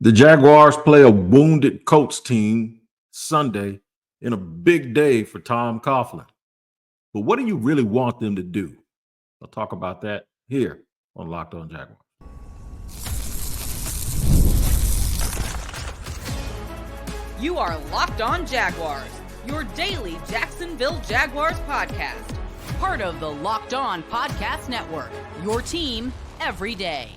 The Jaguars play a wounded Colts team Sunday in a big day for Tom Coughlin. But what do you really want them to do? I'll talk about that here on Locked On Jaguars. You are Locked On Jaguars, your daily Jacksonville Jaguars podcast. Part of the Locked On Podcast Network, your team every day.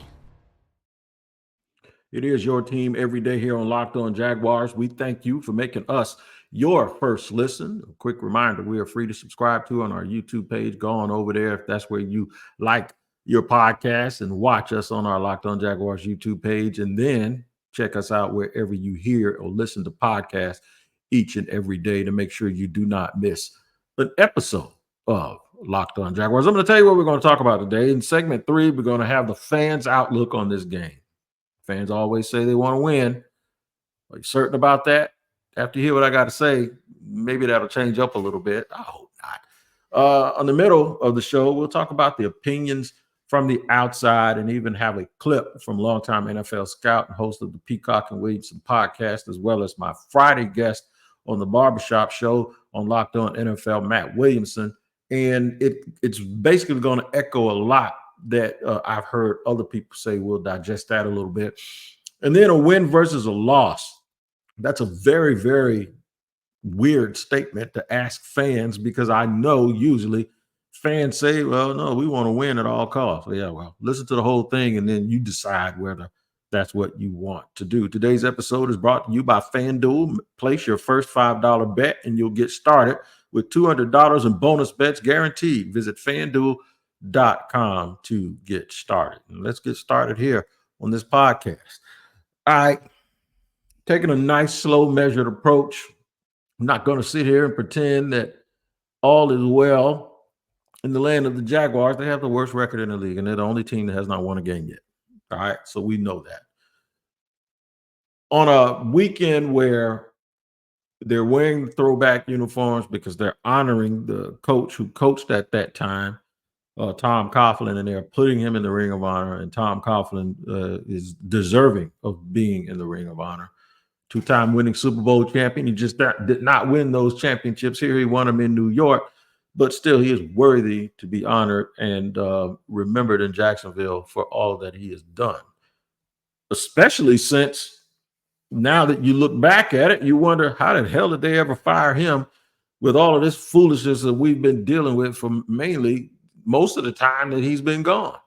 It is your team every day here on Locked On Jaguars. We thank you for making us your first listen. A quick reminder, we are free to subscribe to on our YouTube page. Go on over there if that's where you like your podcast, and watch us on our Locked On Jaguars YouTube page. And then check us out wherever you hear or listen to podcasts each and every day to make sure you do not miss an episode of Locked On Jaguars. I'm going to tell you what we're going to talk about today. In segment 3, we're going to have the fans' outlook on this game. Fans always say they want to win. Are you certain about that? After you hear what I got to say, maybe that'll change up a little bit. I hope not. On the middle of the show, we'll talk about the opinions from the outside and even have a clip from longtime NFL scout and host of the Peacock and Williamson podcast, as well as my Friday guest on the Barbershop Show on Locked On NFL, Matt Williamson. And it's basically going to echo a lot that I've heard other people say. We'll digest that a little bit. And then a win versus a loss. That's a very, very weird statement to ask fans, because I know usually fans say, well, no, we want to win at all costs. Yeah, well, listen to the whole thing and then you decide whether that's what you want to do. Today's episode is brought to you by FanDuel. Place your first $5 bet and you'll get started with $200 in bonus bets guaranteed. Visit FanDuel.com to get started. And let's get started here on this podcast. All right, taking a nice, slow, measured approach. I'm not going to sit here and pretend that all is well in the land of the Jaguars. They have the worst record in the league, and they're the only team that has not won a game yet. All right, so we know that. On a weekend where they're wearing throwback uniforms because they're honoring the coach who coached at that time, Tom Coughlin, and they're putting him in the Ring of Honor, and Tom Coughlin is deserving of being in the Ring of Honor. Two-time winning Super Bowl champion. He just did not win those championships here. He won them in New York, but still he is worthy to be honored and remembered in Jacksonville for all that he has done, especially since now that you look back at it, you wonder, how the hell did they ever fire him with all of this foolishness that we've been dealing with for mainly most of the time that he's been gone?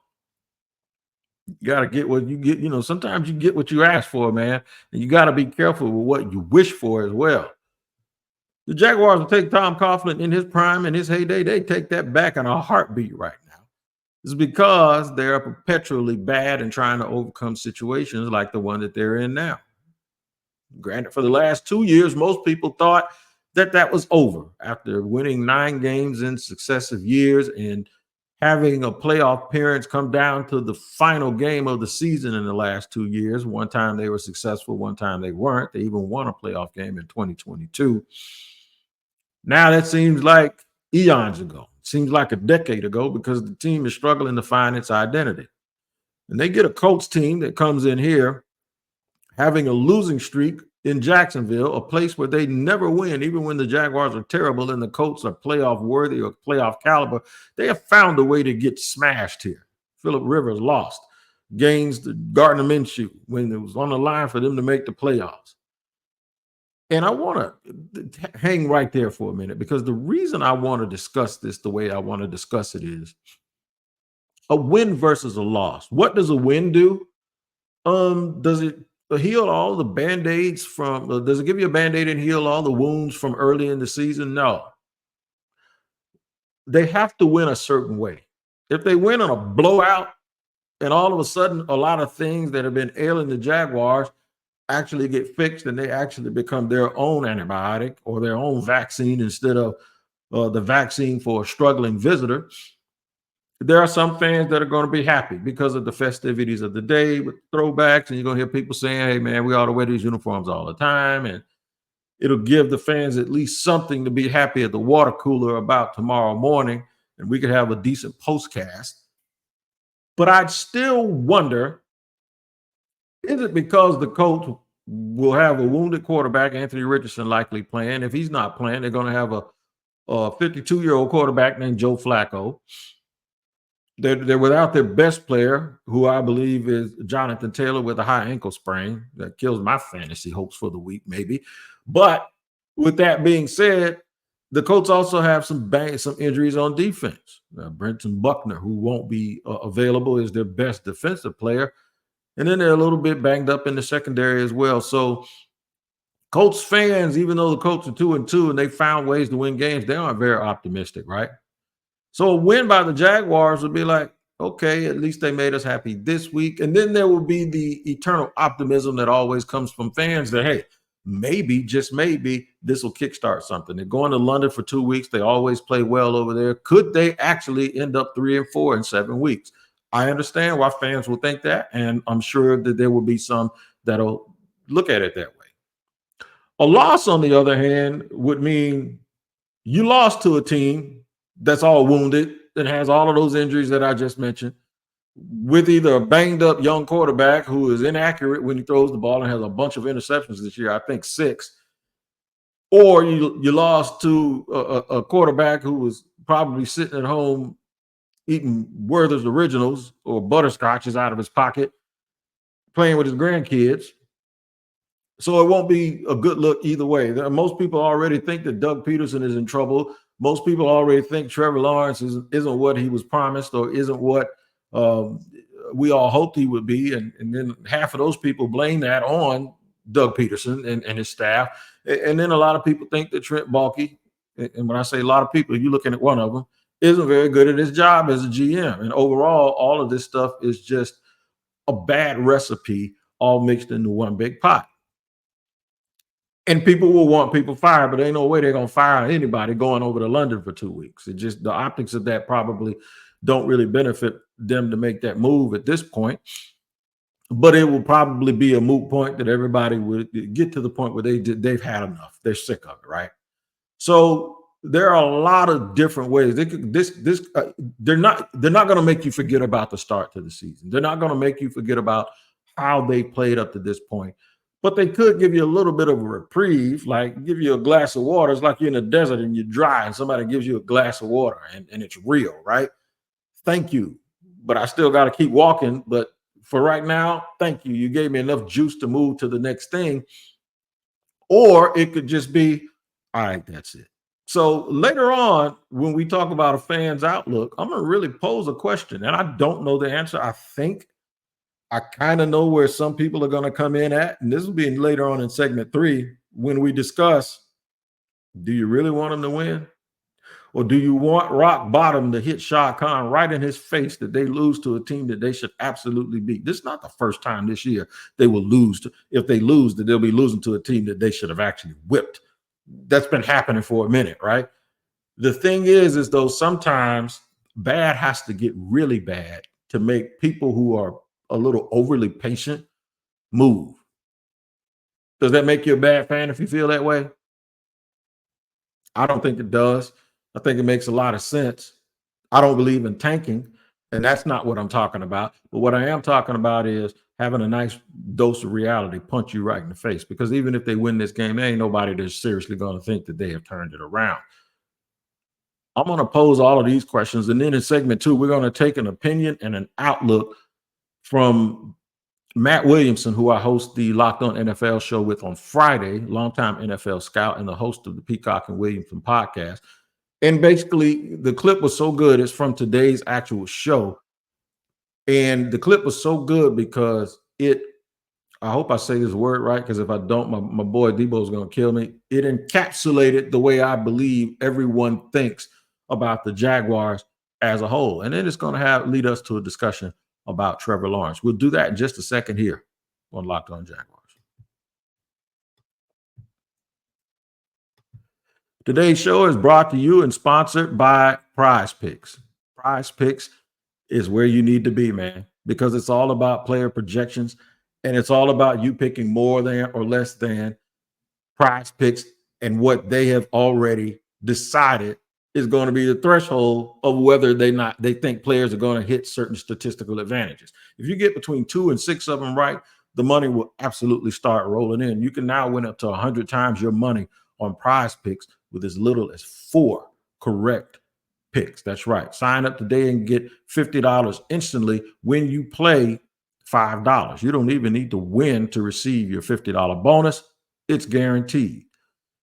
You got to get what you get. You know, sometimes you get what you ask for, man. And you got to be careful with what you wish for as well. The Jaguars will take Tom Coughlin in his prime, in his heyday. They take that back in a heartbeat right now. It's because they're perpetually bad and trying to overcome situations like the one that they're in now. Granted, for the last 2 years, most people thought that that was over after winning 9 games in successive years and having a playoff appearance come down to the final game of the season in the last 2 years. One time they were successful, one time they weren't. They even won a playoff game in 2022. Now that seems like eons ago. It seems like a decade ago, because the team is struggling to find its identity. And they get a Colts team that comes in here having a losing streak in Jacksonville, a place where they never win, even when the Jaguars are terrible and the Colts are playoff worthy or playoff caliber. They have found a way to get smashed here. Phillip Rivers lost games to Gardner Minshew when it was on the line for them to make the playoffs. And I want to hang right there for a minute, because the reason I want to discuss this the way I want to discuss it is a win versus a loss. What does a win do? Does it heal all the Band-Aids from, does it give you a Band-Aid and heal all the wounds from early in the season? No. They have to win a certain way. If they win on a blowout and all of a sudden a lot of things that have been ailing the Jaguars actually get fixed and they actually become their own antibiotic or their own vaccine instead of the vaccine for a struggling visitor, there are some fans that are going to be happy because of the festivities of the day with throwbacks. And you're going to hear people saying, hey, man, we ought to wear these uniforms all the time. And it'll give the fans at least something to be happy at the water cooler about tomorrow morning. And we could have a decent postcast. But I'd still wonder Is it because the Colts will have a wounded quarterback, Anthony Richardson, likely playing? If he's not playing, they're going to have a 52-year-old quarterback named Joe Flacco. They're without their best player, who I believe is Jonathan Taylor with a high ankle sprain that kills my fantasy hopes for the week, maybe. But with that being said, the Colts also have some injuries on defense. Brenton Buckner, who won't be available, is their best defensive player. And then they're a little bit banged up in the secondary as well. So Colts fans, even though the Colts are 2-2 and they found ways to win games, they aren't very optimistic, right? So a win by the Jaguars would be like, okay, at least they made us happy this week. And then there will be the eternal optimism that always comes from fans that, hey, maybe, just maybe, this will kickstart something. They're going to London for 2 weeks. They always play well over there. Could they actually end up 3-4 in 7 weeks? I understand why fans will think that, and I'm sure that there will be some that'll look at it that way. A loss, on the other hand, would mean you lost to a team that's all wounded and has all of those injuries that I just mentioned, with either a banged up young quarterback who is inaccurate when he throws the ball and has a bunch of interceptions this year, I think 6, or you lost to a quarterback who was probably sitting at home eating Werther's Originals or butterscotches out of his pocket, playing with his grandkids. So it won't be a good look either way. Most people already think that Doug Peterson is in trouble. Most people already think Trevor Lawrence isn't what he was promised or isn't what we all hoped he would be. And then half of those people blame that on Doug Peterson and his staff. And then a lot of people think that Trent Baalke, and when I say a lot of people, you're looking at one of them, isn't very good at his job as a GM. And overall, all of this stuff is just a bad recipe all mixed into one big pot. And people will want people fired, but ain't no way they're going to fire anybody going over to London for 2 weeks. It just, the optics of that probably don't really benefit them to make that move at this point. But it will probably be a moot point that everybody would get to the point where they've had enough. They're sick of it, right? So there are a lot of different ways. They're not going to make you forget about the start to the season. They're not going to make you forget about how they played up to this point. But they could give you a little bit of a reprieve, like give you a glass of water. It's like you're in the desert and you're dry and somebody gives you a glass of water and it's real, right? Thank you. But I still got to keep walking. But for right now, thank you. You gave me enough juice to move to the next thing. Or it could just be, all right, that's it. So later on, when we talk about a fan's outlook, I'm going to really pose a question. And I don't know the answer. I think I kind of know where some people are going to come in at. And this will be later on in segment 3 when we discuss, do you really want them to win? Or do you want rock bottom to hit Shad Khan right in his face that they lose to a team that they should absolutely beat? This is not the first time this year they will lose. If they lose, that they'll be losing to a team that they should have actually whipped. That's been happening for a minute, right? The thing is though sometimes bad has to get really bad to make people who are a little overly patient move. Does that make you a bad fan if you feel that way? I don't think it does. I think it makes a lot of sense. I don't believe in tanking, and that's not what I'm talking about. But what I am talking about is having a nice dose of reality punch you right in the face, because even if they win this game, there ain't nobody that's seriously going to think that they have turned it around. I'm going to pose all of these questions, and then in segment 2, we're going to take an opinion and an outlook from Matt Williamson, who I host the Locked On NFL show with on Friday, longtime NFL scout and the host of the Peacock and Williamson podcast. And basically, the clip was so good. It's from today's actual show. And the clip was so good because I hope I say this word right, because if I don't, my boy Debo is going to kill me. It encapsulated the way I believe everyone thinks about the Jaguars as a whole. And then it's going to lead us to a discussion about Trevor Lawrence. We'll do that in just a second here on Locked On Jaguars. Today's show is brought to you and sponsored by PrizePicks. PrizePicks is where you need to be, man, because it's all about player projections and it's all about you picking more than or less than PrizePicks and what they have already decided is going to be the threshold of whether they think players are going to hit certain statistical advantages. If you get between 2 and 6 of them right, the money will absolutely start rolling in. You can now win up to 100 times your money on PrizePicks with as little as 4 correct picks. That's right. Sign up today and get $50 instantly when you play $5. You don't even need to win to receive your $50 bonus. It's guaranteed.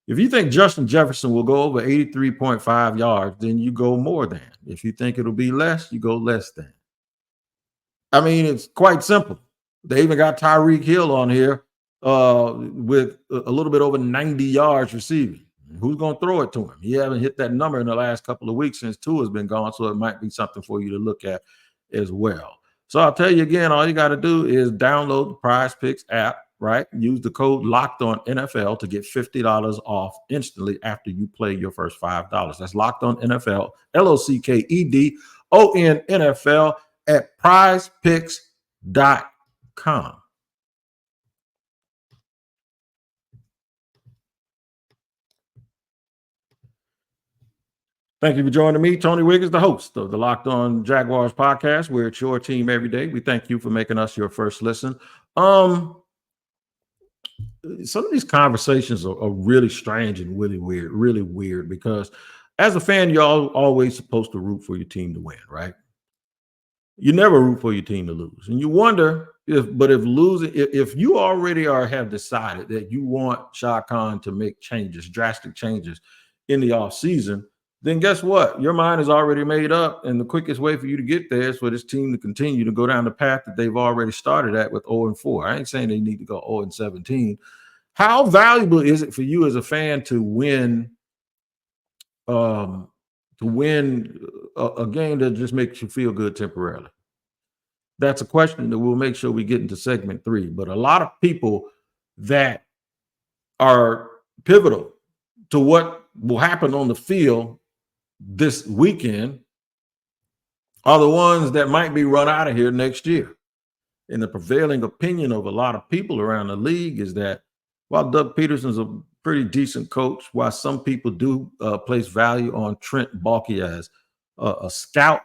If you think Justin Jefferson will go over 83.5 yards, then you go more than. If you think it'll be less, you go less than. I mean, it's quite simple. They even got Tyreek Hill on here with a little bit over 90 yards receiving. Who's going to throw it to him? He haven't hit that number in the last couple of weeks since Tua's been gone, so it might be something for you to look at as well. So I'll tell you again, all you got to do is download the PrizePicks app, right? Use the code LOCKEDONNFL to get $50 off instantly after you play your first $5. That's LOCKEDONNFL, LOCKEDONNFL at PrizePicks.com. Thank you for joining me, Tony Wiggins, the host of the Locked On Jaguars podcast, where it's your team every day. We thank you for making us your first listen. Some of these conversations are really strange and really weird, because as a fan, you're always supposed to root for your team to win, right? You never root for your team to lose. And you wonder if you already have decided that you want Shad to make drastic changes in the offseason, then guess what? Your mind is already made up, and the quickest way for you to get there is for this team to continue to go down the path that they've already started at with 0-4. I ain't saying they need to go 0-17. How valuable is it for you as a fan to win a game that just makes you feel good temporarily? That's a question that we'll make sure we get into segment 3. But a lot of people that are pivotal to what will happen on the field this weekend are the ones that might be run out of here next year. And the prevailing opinion of a lot of people around the league is that while Doug Peterson's a pretty decent coach, while some people do place value on Trent Baalke as a scout,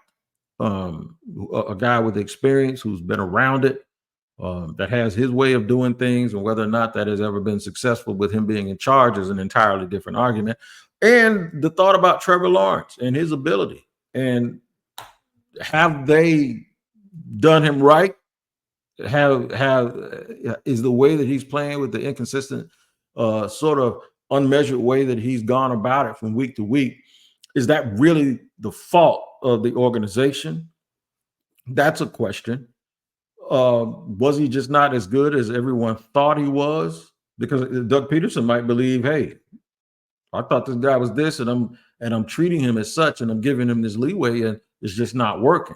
a guy with experience who's been around it, that has his way of doing things, and whether or not that has ever been successful with him being in charge is an entirely different argument. And the thought about Trevor Lawrence and his ability, and have they done him right? Is the way that he's playing with the inconsistent, sort of unmeasured way that he's gone about it from week to week, is that really the fault of the organization? That's a question. Was he just not as good as everyone thought he was? Because Doug Peterson might believe, hey, I thought this guy was this, and I'm treating him as such, and I'm giving him this leeway, and it's just not working.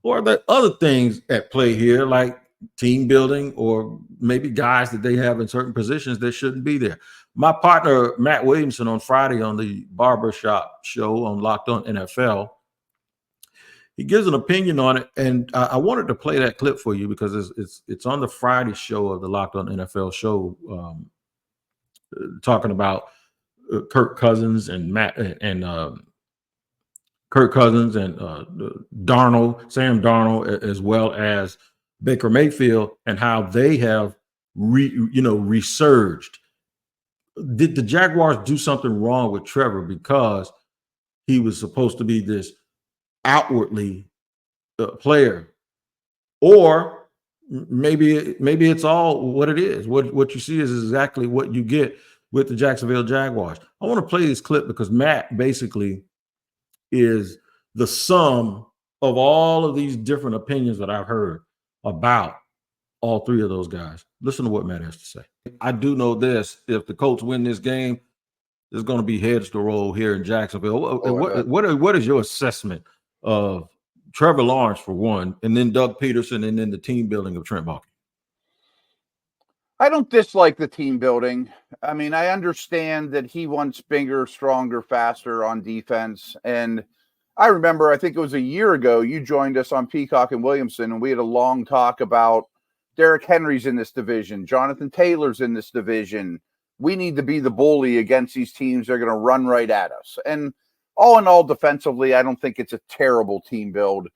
Or are there other things at play here, like team building, or maybe guys that they have in certain positions that shouldn't be there? My partner, Matt Williamson, on Friday on the Barbershop Show on Locked On NFL, he gives an opinion on it, and I wanted to play that clip for you because it's on the Friday show of the Locked On NFL show, talking about Kirk Cousins and Sam Darnold, as well as Baker Mayfield, and how they have resurged. Did the Jaguars do something wrong with Trevor because he was supposed to be this outwardly player, or maybe it's all what it is? What you see is exactly what you get with the Jacksonville Jaguars. I want to play this clip because Matt basically is the sum of all of these different opinions that I've heard about all three of those guys. Listen to what Matt has to say. I do know this: if the Colts win this game, there's going to be heads to roll here in Jacksonville. What is your assessment of Trevor Lawrence, for one, and then Doug Peterson, and then the team building of Trent Baalke? I don't dislike the team building. I mean, I understand that he wants bigger, stronger, faster on defense. And I remember, I think it was a year ago, you joined us on Peacock and Williamson, and we had a long talk about Derrick Henry's in this division. Jonathan Taylor's in this division. We need to be the bully against these teams. They're going to run right at us. And all in all, defensively, I don't think it's a terrible team build.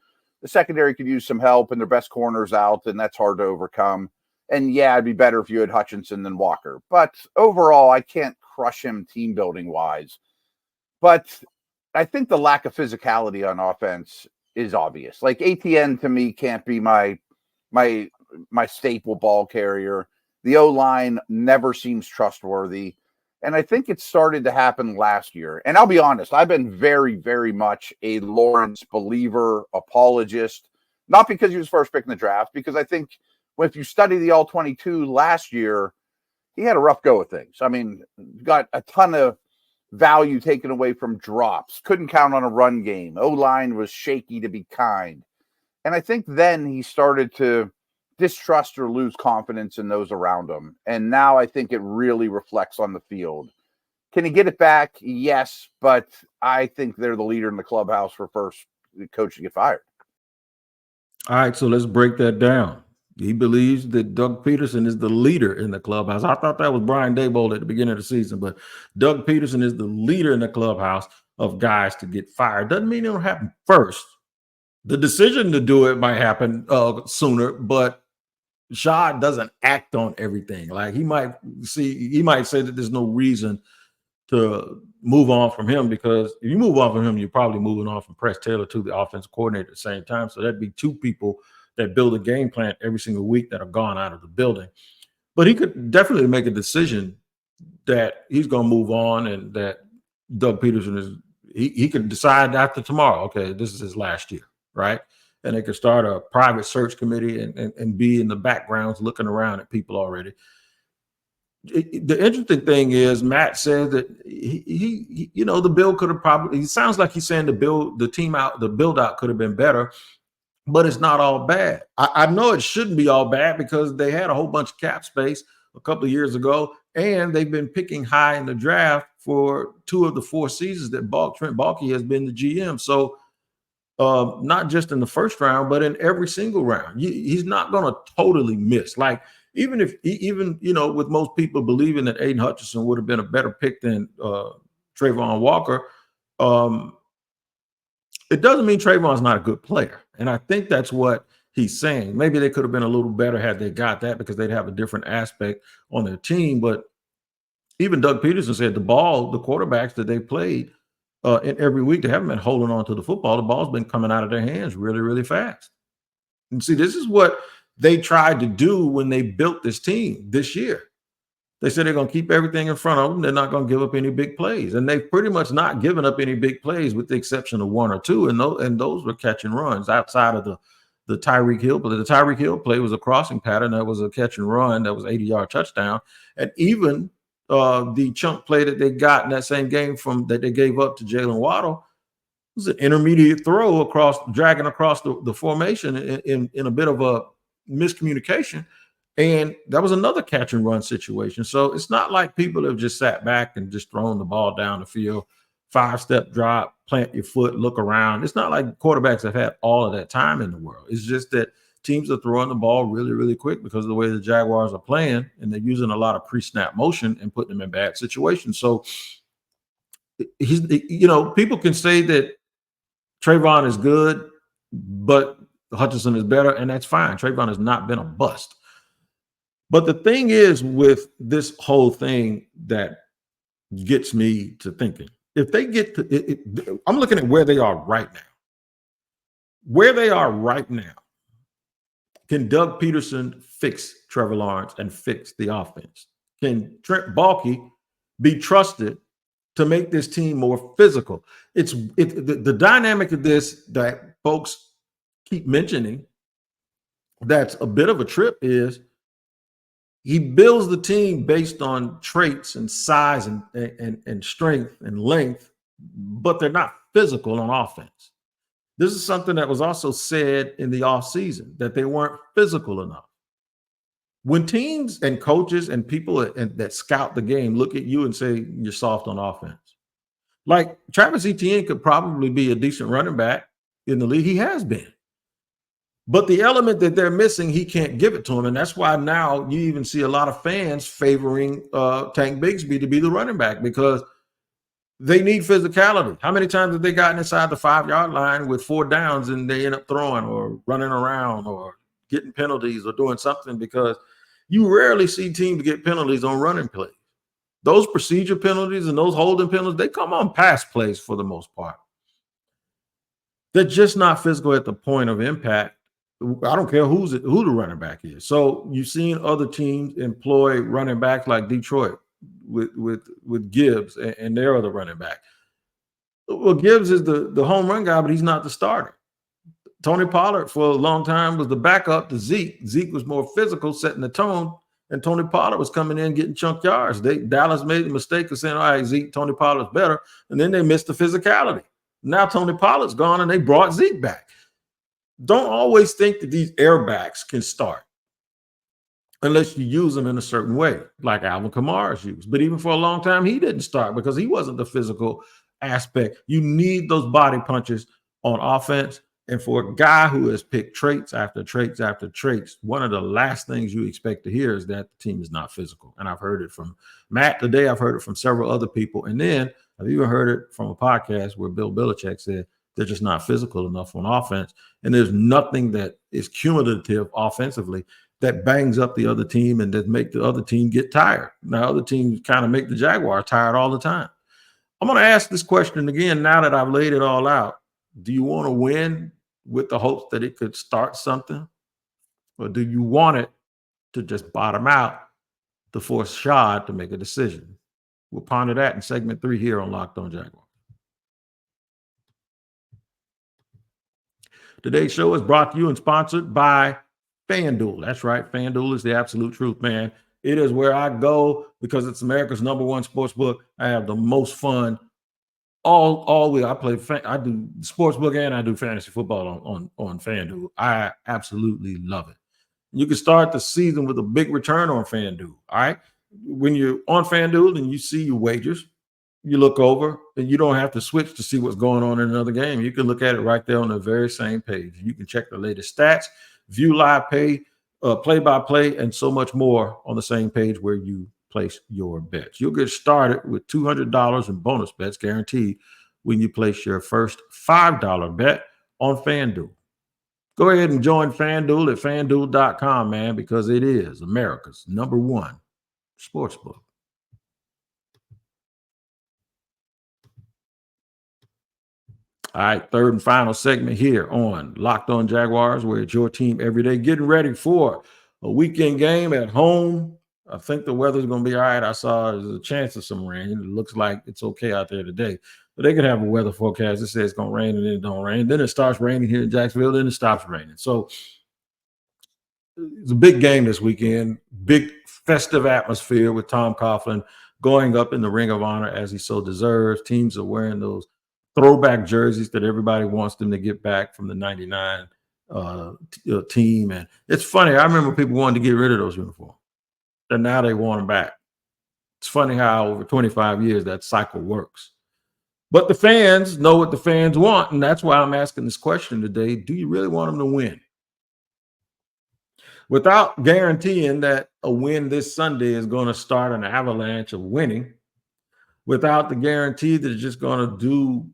The secondary could use some help, and their best corner's out, and that's hard to overcome. And yeah, it'd be better if you had Hutchinson than Walker. But overall, I can't crush him team building wise. But I think the lack of physicality on offense is obvious. Like ATN to me can't be my staple ball carrier. The O-line never seems trustworthy. And I think it started to happen last year. And I'll be honest, I've been very, very much a Lawrence believer, apologist, not because he was first pick in the draft, because I think if you study the All-22 last year, he had a rough go of things. I mean, got a ton of value taken away from drops, couldn't count on a run game. O-line was shaky to be kind. And I think then he started to distrust or lose confidence in those around him. And now I think it really reflects on the field. Can he get it back? Yes, but I think they're the leader in the clubhouse for first coach to get fired. All right, so let's break that down. He believes that Doug Peterson is the leader in the clubhouse. I thought that was Brian Daboll at the beginning of the season, but Doug Peterson is the leader in the clubhouse of guys to get fired. Doesn't mean it'll happen first. The decision to do it might happen sooner, but Shad doesn't act on everything. Like he might say that there's no reason to move on from him, because if you move on from him, you're probably moving on from Press Taylor to the offensive coordinator at the same time. So that'd be two people that build a game plan every single week that are gone out of the building. But he could definitely make a decision that he's going to move on, and that Doug Peterson is, he could decide after tomorrow, okay, this is his last year, right? And they could start a private search committee and be in the backgrounds looking around at people already. The interesting thing is Matt said that he the build could have probably, he sounds like he's saying the build out could have been better, but it's not all bad. I know it shouldn't be all bad because they had a whole bunch of cap space a couple of years ago, and they've been picking high in the draft for 2 of the 4 seasons that Trent Baalke has been the GM. So not just in the first round, but in every single round, he's not going to totally miss. Like even with most people believing that Aiden Hutchinson would have been a better pick than Trayvon Walker, it doesn't mean Trayvon's not a good player. And I think that's what he's saying. Maybe they could have been a little better had they got that, because they'd have a different aspect on their team. But even Doug Peterson said the quarterbacks that they played in every week, they haven't been holding on to the football. The ball's been coming out of their hands really, really fast. And see, this is what they tried to do when they built this team this year. They said they're going to keep everything in front of them. They're not going to give up any big plays. And they've pretty much not given up any big plays with the exception of 1 or 2. And those were catch and runs outside of the Tyreek Hill play. The Tyreek Hill play was a crossing pattern. That was a catch and run. That was 80-yard touchdown. And even the chunk play that they got in that same game that they gave up to Jalen Waddle was an intermediate throw dragging across the formation in a bit of a miscommunication. And that was another catch and run situation. So it's not like people have just sat back and just thrown the ball down the field, 5-step drop, plant your foot, look around. It's not like quarterbacks have had all of that time in the world. It's just that teams are throwing the ball really, really quick because of the way the Jaguars are playing, and they're using a lot of pre-snap motion and putting them in bad situations. So people can say that Trayvon is good, but Hutchinson is better, and that's fine. Trayvon has not been a bust. But the thing is with this whole thing that gets me to thinking, if they get to I'm looking at where they are right now. Where they are right now, can Doug Peterson fix Trevor Lawrence and fix the offense? Can Trent Baalke be trusted to make this team more physical? The dynamic of this that folks keep mentioning that's a bit of a trip is he builds the team based on traits and size and strength and length, but they're not physical on offense. This is something that was also said in the offseason, that they weren't physical enough. When teams and coaches and people that scout the game look at you and say you're soft on offense, like Travis Etienne could probably be a decent running back in the league. He has been. But the element that they're missing, he can't give it to him. And that's why now you even see a lot of fans favoring Tank Bigsby to be the running back, because they need physicality. How many times have they gotten inside the 5-yard line with 4 downs and they end up throwing or running around or getting penalties or doing something because, You rarely see teams get penalties on running plays. Those procedure penalties and those holding penalties, they come on pass plays for the most part. They're just not physical at the point of impact. I don't care who the running back is. So you've seen other teams employ running backs like Detroit with Gibbs and their other running back. Well, Gibbs is the home run guy, but he's not the starter. Tony Pollard for a long time was the backup to Zeke. Zeke was more physical, setting the tone, and Tony Pollard was coming in getting chunk yards. Dallas made the mistake of saying, all right, Zeke, Tony Pollard's better, and then they missed the physicality. Now Tony Pollard's gone, and they brought Zeke back. Don't always think that these airbacks can start unless you use them in a certain way, like Alvin Kamara's used. But even for a long time, he didn't start because he wasn't the physical aspect. You need those body punches on offense. And for a guy who has picked traits after traits after traits, one of the last things you expect to hear is that the team is not physical. And I've heard it from Matt today. I've heard it from several other people. And then I've even heard it from a podcast where Bill Belichick said they're just not physical enough on offense. And there's nothing that is cumulative offensively that bangs up the other team and that make the other team get tired. Now, other teams kind of make the Jaguars tired all the time. I'm going to ask this question again now that I've laid it all out. Do you want to win with the hopes that it could start something? Or do you want it to just bottom out to force Shad to make a decision? We'll ponder that in segment 3 here on Locked On Jaguars. Today's show is brought to you and sponsored by FanDuel. That's right. FanDuel is the absolute truth, man. It is where I go because it's America's #1 sports book. I have the most fun all week. I do sports book and I do fantasy football on FanDuel. I absolutely love it. You can start the season with a big return on FanDuel. All right. When you're on FanDuel and you see your wagers, you look over and you don't have to switch to see what's going on in another game. You can look at it right there on the very same page. You can check the latest stats, view live play-by-play, and so much more on the same page where you place your bets. You'll get started with $200 in bonus bets guaranteed when you place your first $5 bet on FanDuel. Go ahead and join FanDuel at FanDuel.com, man, because it is America's #1 sportsbook. All right, third and final segment here on Locked On Jaguars, where it's your team every day, getting ready for a weekend game at home. I think the weather's going to be all right. I saw there's a chance of some rain. It looks like it's okay out there today. But they could have a weather forecast that says it's going to rain and then it don't rain. Then it starts raining here in Jacksonville, then it stops raining. So it's a big game this weekend, big festive atmosphere with Tom Coughlin going up in the Ring of Honor as he so deserves. Teams are wearing those throwback jerseys that everybody wants them to get back from the 99 team. And it's funny. I remember people wanted to get rid of those uniforms. And now they want them back. It's funny how over 25 years that cycle works. But the fans know what the fans want, and that's why I'm asking this question today. Do you really want them to win? Without guaranteeing that a win this Sunday is going to start an avalanche of winning, without the guarantee that it's just going to do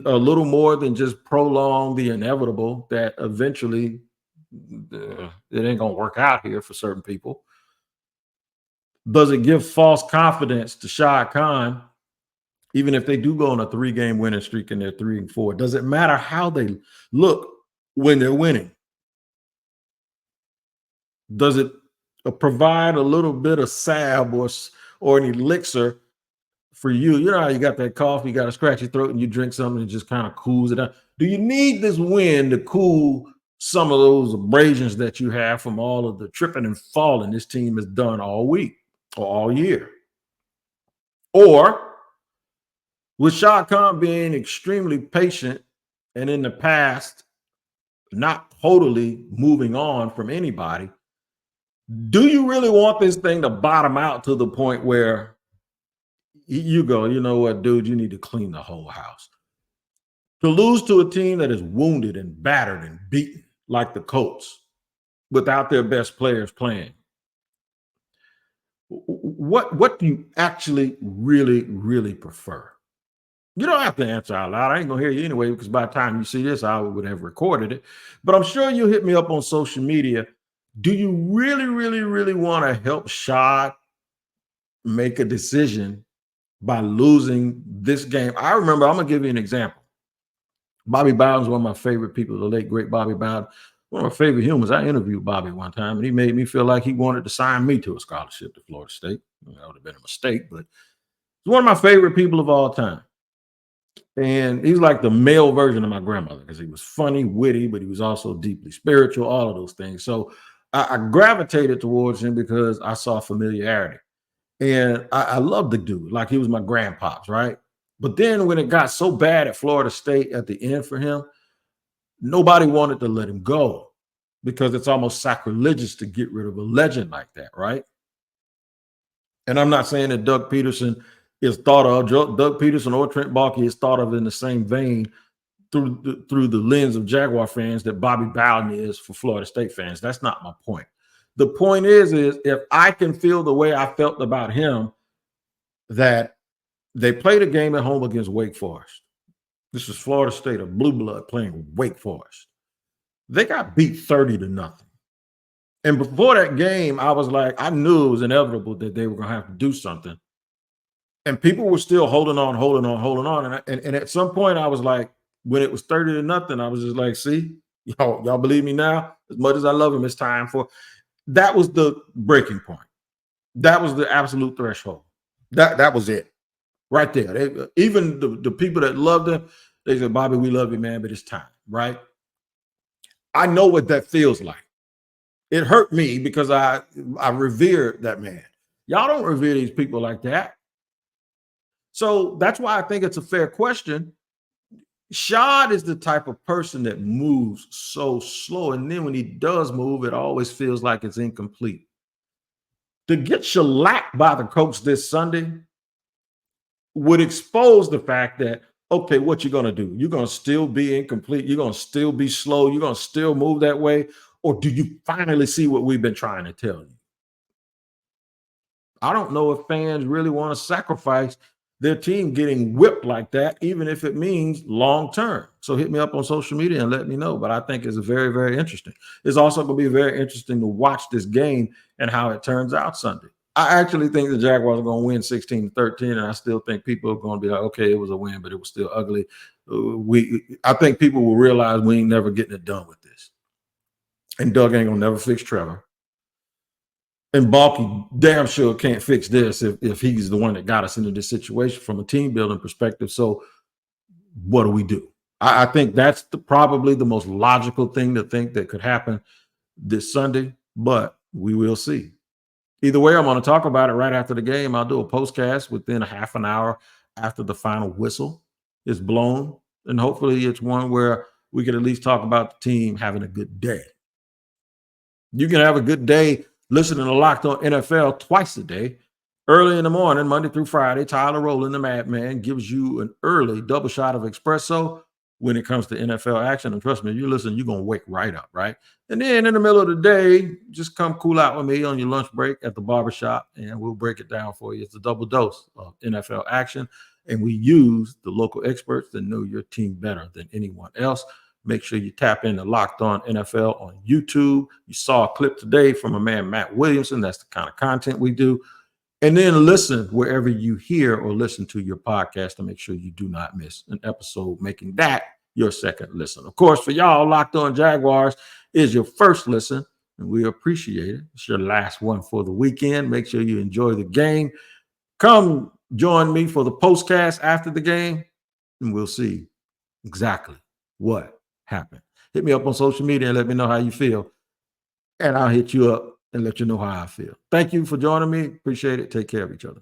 a little more than just prolong the inevitable, that eventually it ain't going to work out here for certain people. Does it give false confidence to Shad Khan, even if they do go on a 3-game winning streak and they're 3-4? Does it matter how they look when they're winning? Does it provide a little bit of salve or an elixir for you? You know how you got that cough, you got a scratchy throat, and you drink something and it just kind of cools it down. Do you need this win to cool some of those abrasions that you have from all of the tripping and falling this team has done all week or all year? Or with Shad Khan being extremely patient and in the past not totally moving on from anybody, do you really want this thing to bottom out to the point where you go, you know what, dude, you need to clean the whole house? To lose to a team that is wounded and battered and beaten like the Colts without their best players playing, what do you actually really prefer? You don't have to answer out loud. I ain't going to hear you anyway, because by the time you see this, I would have recorded it. But I'm sure you'll hit me up on social media Do you really, really, really want to help Shad make a decision by losing this game? I remember, I'm going to give you an example. Bobby Bowden's one of my favorite people, the late, great Bobby Bowden. One of my favorite humans. I interviewed Bobby one time, and he made me feel like he wanted to sign me to a scholarship to Florida State. That would have been a mistake, but he's one of my favorite people of all time. And he's like the male version of my grandmother because he was funny, witty, but he was also deeply spiritual, all of those things. So I gravitated towards him because I saw familiarity. And I loved the dude, like he was my grandpops, right? But then when it got so bad at Florida State at the end for him, nobody wanted to let him go because it's almost sacrilegious to get rid of a legend like that, right? And I'm not saying that Doug Peterson is thought of, Doug Peterson or Trent Baalke is thought of in the same vein through the lens of Jaguar fans that Bobby Bowden is for Florida State fans. That's not my point. The point is if I can feel the way I felt about him, that they played a game at home against Wake Forest. This is Florida State, a blue blood playing Wake Forest. They got beat 30-0. And before that game, I was like, I knew it was inevitable that they were going to have to do something. And people were still holding on. And at some point, I was like, when it was 30-0, I was just like, see, y'all believe me now? As much as I love him, it's time for. That was the breaking point. That was the absolute threshold. That was it. Right there. Even the people that loved him, they said, Bobby, we love you, man, but it's time, right? I know what that feels like. It hurt me because I revered that man. Y'all don't revere these people like that. So that's why I think it's a fair question. Shad is the type of person that moves so slow. And then when he does move, it always feels like it's incomplete. To get shellacked by the coach this Sunday would expose the fact that, okay, what you're going to do? You're going to still be incomplete. You're going to still be slow. You're going to still move that way. Or do you finally see what we've been trying to tell you? I don't know if fans really want to sacrifice their team getting whipped like that, even if it means long term. So hit me up on social media and let me know. But I think it's very, very interesting. It's also going to be very interesting to watch this game and how it turns out Sunday. I actually think the Jaguars are going to win 16-13, and I still think people are going to be like, okay, it was a win, but it was still ugly. I think people will realize we ain't never getting it done with this. And Doug ain't going to never fix Trevor. And Baalke damn sure can't fix this if he's the one that got us into this situation from a team building perspective. So what do we do? I think that's probably the most logical thing to think that could happen this Sunday, but we will see. Either way, I'm going to talk about it right after the game. I'll do a postcast within a half an hour after the final whistle is blown. And hopefully it's one where we can at least talk about the team having a good day. You can have a good day listening to Locked On NFL twice a day. Early in the morning, Monday through Friday, Tyler Rowland, the Madman, gives you an early double shot of espresso when it comes to NFL action. And trust me, you listen, you're going to wake right up, right? And then in the middle of the day, just come cool out with me on your lunch break at the barbershop, and we'll break it down for you. It's a double dose of NFL action, and we use the local experts that know your team better than anyone else. Make sure you tap into Locked On NFL on YouTube. You saw a clip today from a man, Matt Williamson. That's the kind of content we do. And then listen wherever you hear or listen to your podcast to make sure you do not miss an episode, making that your second listen. Of course, for y'all, Locked On Jaguars is your first listen, and we appreciate it. It's your last one for the weekend. Make sure you enjoy the game. Come join me for the postcast after the game, and we'll see exactly what happened. Hit me up on social media and let me know how you feel, and I'll hit you up and let you know how I feel. Thank you for joining me. Appreciate it. Take care of each other.